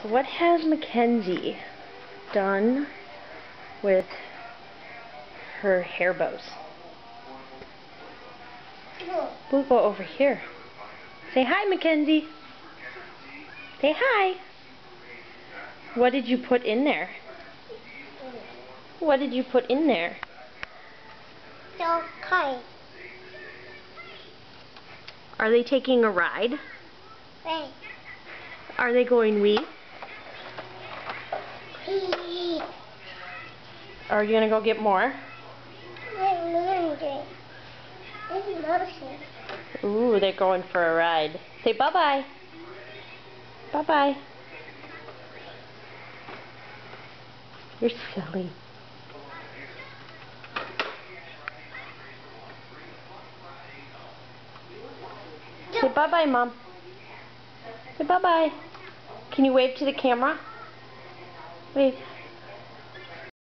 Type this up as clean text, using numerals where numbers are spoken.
So what has Mackenzie done with her hair bows? We'll go over here. Say hi, Mackenzie. Say hi. What did you put in there? What did you put in there? Okay. Are they taking a ride? Right. Are they going wee? Are you gonna go get more? Ooh, they're going for a ride. Say bye-bye. Bye-bye. You're silly. Say bye-bye, Mom. Say bye-bye. Can you wave to the camera? Wave.